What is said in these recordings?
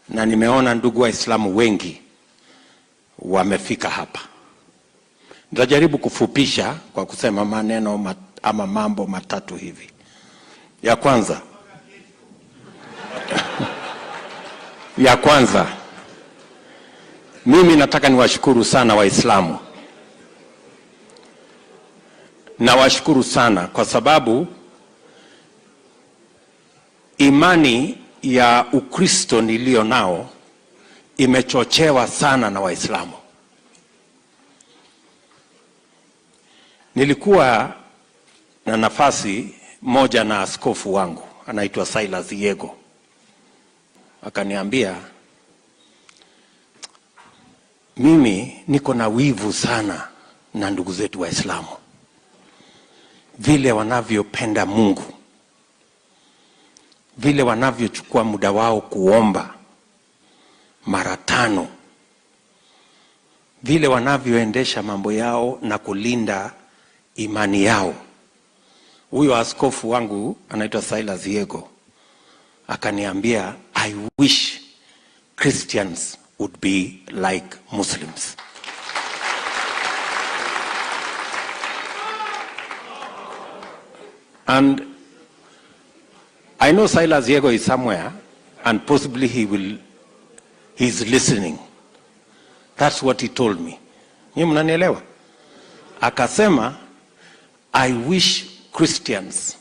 na nimeona ndugu Waislamu wengi wamefika hapa. Nitajaribu kufupisha kwa kusema maneno ama mambo matatu hivi. Ya kwanza, mimi nataka niwashukuru sana Waislamu. Nawashukuru sana kwa sababu imani ya Ukristo nilio nao imechochewa sana na Waislamu. Nilikuwa na nafasi moja na askofu wangu anaitwa Silas Yego. Akaniambia, mimi niko na wivu sana na ndugu zetu Waislamu, vile wanavyopenda Mungu, vile wanavyochukua muda wao kuomba mara 5, vile wanavyoendesha mambo yao na kulinda imani yao. Huyo askofu wangu anaitwa Silas Yego akaniambia, I wish Christians would be like Muslims. And I know Silas Yego is somewhere, and possibly he's listening. That's what he told me. Nyinyi mnanielewa? Akasema, I wish Christians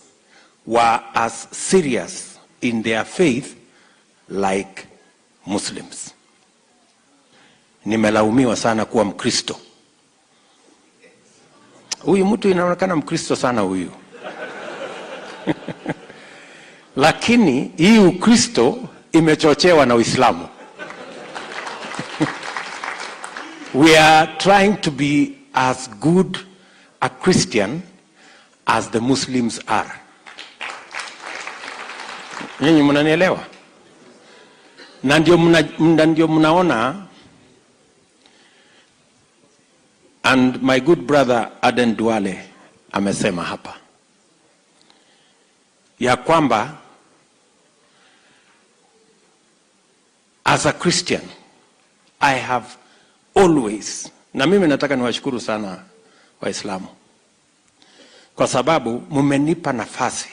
were as serious in their faith like Muslims. Nimelaumiwa sana kuwa Mkristo. Huyu mtu inaonekana Mkristo sana huyu. Lakini hii Ukristo imechochewa na Uislamu. We are trying to be as good a Christian as the Muslims are. Nyinyi mnanielewa? Na ndio mnaona, and my good brother Aden Duale amesema hapa ya kwamba as a Christian I have always, na mimi nataka niwashukuru sana Waislamu kwa sababu mmenipa nafasi